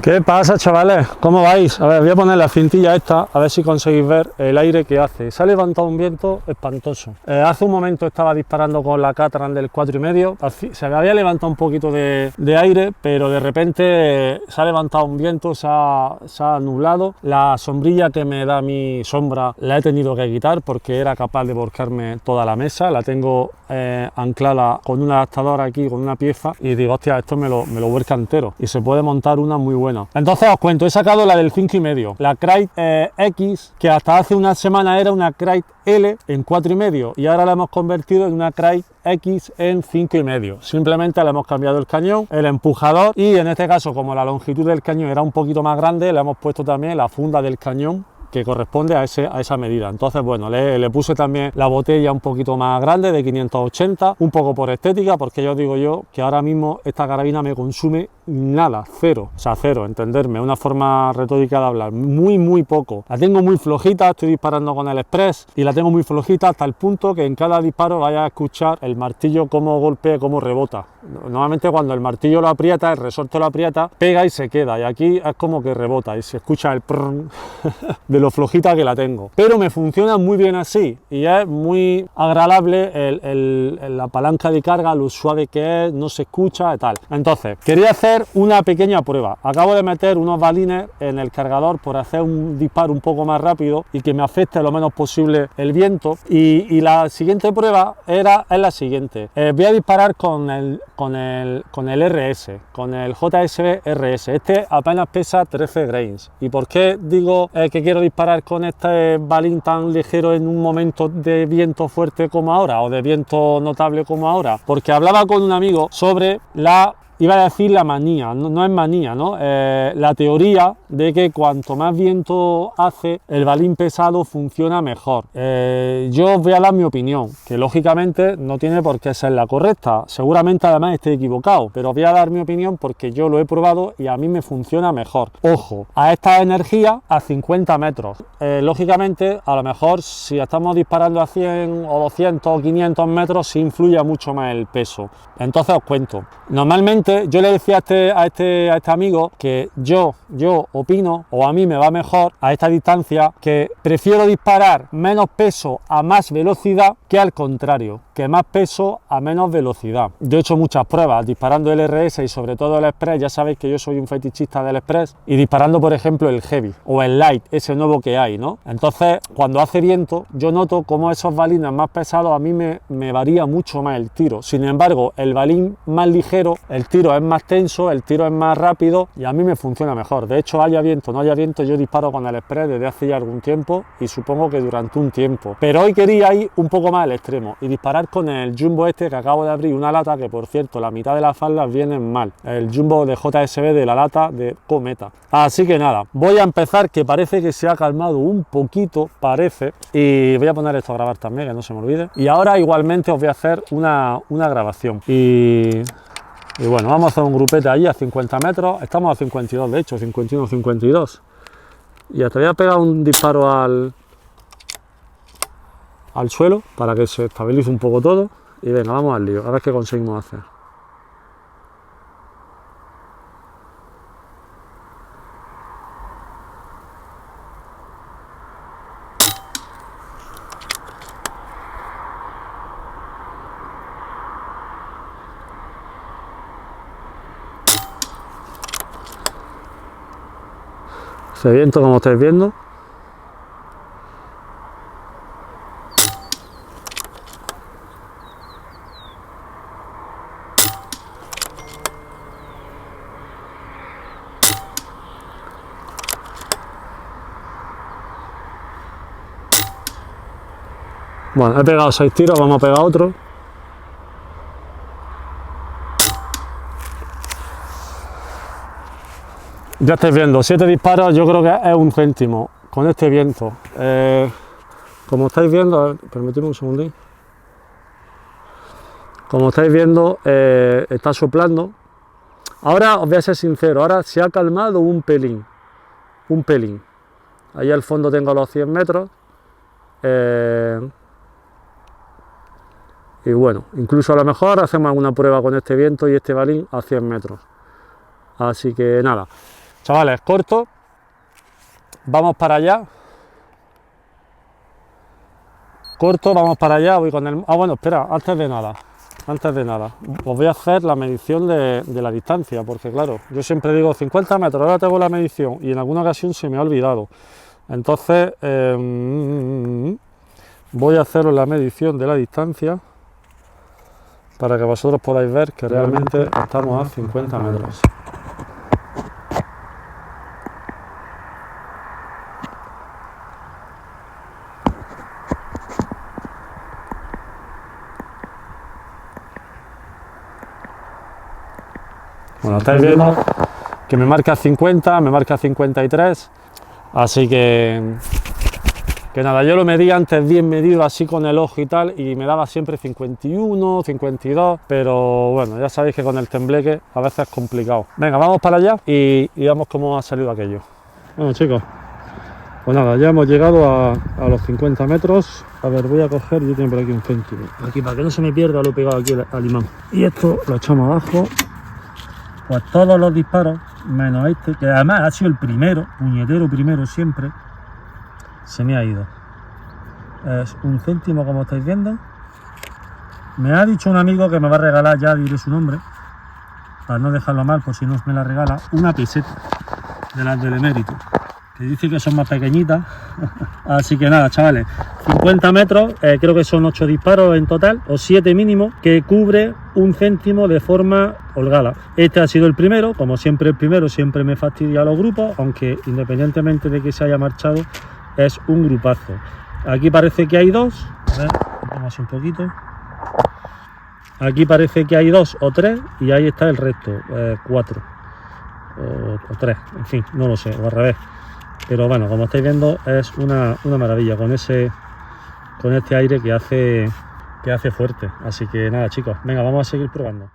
¿Qué pasa, chavales? ¿Cómo vais? A ver, voy a poner la cintilla esta, a ver si conseguís ver el aire que hace. Se ha levantado un viento espantoso. Hace un momento estaba disparando con la Catran del 4,5. Se me había levantado un poquito de aire, pero de repente se ha levantado un viento, se ha nublado. La sombrilla que me da mi sombra la he tenido que quitar porque era capaz de volcarme toda la mesa. La tengo anclada con un adaptador aquí, con una pieza, y digo, hostia, esto me lo vuelca entero. Y se puede montar una muy buena. Entonces os cuento, he sacado la del 5,5, la Crite X, que hasta hace una semana era una Crite L en 4,5 y ahora la hemos convertido en una Crite X en 5,5. Simplemente le hemos cambiado el cañón, el empujador, y en este caso, como la longitud del cañón era un poquito más grande, le hemos puesto también la funda del cañón que corresponde a esa medida. Entonces, bueno, le puse también la botella un poquito más grande, de 580, un poco por estética, porque yo digo yo que ahora mismo esta carabina me consume nada, cero, o sea, cero, entenderme, una forma retórica de hablar, muy poco. La tengo muy flojita, estoy disparando con el Express y la tengo muy flojita hasta el punto que en cada disparo vaya a escuchar el martillo cómo golpea, cómo rebota. Normalmente cuando el martillo lo aprieta, el resorte lo aprieta, pega y se queda, y aquí es como que rebota y se escucha el prrrn de lo flojita que la tengo, pero me funciona muy bien así y es muy agradable la palanca de carga, lo suave que es, no se escucha y tal. Entonces quería hacer una pequeña prueba. Acabo de meter unos balines en el cargador por hacer un disparo un poco más rápido y que me afecte lo menos posible el viento, y la siguiente prueba es la siguiente. Voy a disparar con el RS, con el JSB RS. Este apenas pesa 13 grains. ¿Y por qué digo que quiero disparar con este balín tan ligero en un momento de viento fuerte como ahora, o de viento notable como ahora? Porque hablaba con un amigo sobre iba a decir la manía, no es manía, ¿no? La teoría de que cuanto más viento hace, el balín pesado funciona mejor. Yo os voy a dar mi opinión, que lógicamente no tiene por qué ser la correcta. Seguramente además esté equivocado, pero os voy a dar mi opinión porque yo lo he probado y a mí me funciona mejor. Ojo, a esta energía a 50 metros. Lógicamente, a lo mejor si estamos disparando a 100 o 200 o 500 metros, sí influye mucho más el peso. Entonces os cuento. Normalmente yo le decía a este amigo que yo opino, o a mí me va mejor a esta distancia, que prefiero disparar menos peso a más velocidad que al contrario, que más peso a menos velocidad. Yo he hecho muchas pruebas disparando el RS y sobre todo el Express. Ya sabéis que yo soy un fetichista del Express, y disparando por ejemplo el Heavy o el Light, ese nuevo que hay, ¿no? Entonces cuando hace viento yo noto como esos balines más pesados a mí me varía mucho más el tiro. Sin embargo, el balín más ligero, el tiro es más tenso, el tiro es más rápido y a mí me funciona mejor. De hecho, haya viento o no haya viento, yo disparo con el Express desde hace ya algún tiempo, y supongo que durante un tiempo. Pero hoy quería ir un poco más al extremo y disparar con el Jumbo este, que acabo de abrir una lata, que por cierto la mitad de las faldas vienen mal. El Jumbo de JSB, de la lata de Cometa. Así que nada, voy a empezar, que parece que se ha calmado un poquito, parece, y voy a poner esto a grabar también, que no se me olvide. Y ahora igualmente os voy a hacer una grabación. Y bueno, vamos a hacer un grupete allí a 50 metros, estamos a 52, de hecho, 51, 52. Y hasta voy a pegar un disparo al suelo para que se estabilice un poco todo. Y venga, vamos al lío, a ver qué conseguimos hacer. Ese viento, como estáis viendo, bueno, he pegado 6 tiros, vamos a pegar otro. Ya estáis viendo, 7 disparos, yo creo que es un céntimo con este viento. Como estáis viendo, permitidme un segundín. Como estáis viendo, está soplando. Ahora os voy a ser sincero, ahora se ha calmado un pelín. Ahí al fondo tengo los 100 metros. Y bueno, incluso a lo mejor hacemos alguna prueba con este viento y este balín a 100 metros. Así que nada, Chavales, corto, vamos para allá. Corto, vamos para allá, voy con el... Ah, bueno, espera, antes de nada, os voy a hacer la medición de la distancia, porque claro, yo siempre digo 50 metros, ahora tengo la medición y en alguna ocasión se me ha olvidado. Entonces, voy a haceros la medición de la distancia para que vosotros podáis ver que realmente estamos a 50 metros. Bueno, estáis viendo que me marca 50, me marca 53, así que nada, yo lo medí antes bien medido así con el ojo y tal, y me daba siempre 51, 52, pero bueno, ya sabéis que con el tembleque a veces es complicado. Venga, vamos para allá y veamos cómo ha salido aquello. Bueno, chicos, pues nada, ya hemos llegado a los 50 metros. A ver, voy a coger, yo tengo por aquí un céntimo. Aquí, para que no se me pierda, lo he pegado aquí al imán. Y esto lo echamos abajo. Pues todos los disparos, menos este, que además ha sido el primero, puñetero primero siempre, se me ha ido. Es un céntimo, como estáis viendo. Me ha dicho un amigo que me va a regalar, ya diré su nombre, para no dejarlo mal, por si no me la regala, una peseta de las del emérito, que dice que son más pequeñitas. Así que nada, chavales, 50 metros, creo que son 8 disparos en total, o 7 mínimo, que cubre un céntimo de forma holgada. Este ha sido el primero, como siempre el primero siempre me fastidia a los grupos, aunque independientemente de que se haya marchado, es un grupazo. Aquí parece que hay dos, a ver, pongo así un poquito. Aquí parece que hay 2 o 3 y ahí está el resto, 4 o 3, en fin, no lo sé, o al revés. Pero bueno, como estáis viendo, es una maravilla con este aire que hace fuerte. Así que nada, chicos, venga, vamos a seguir probando.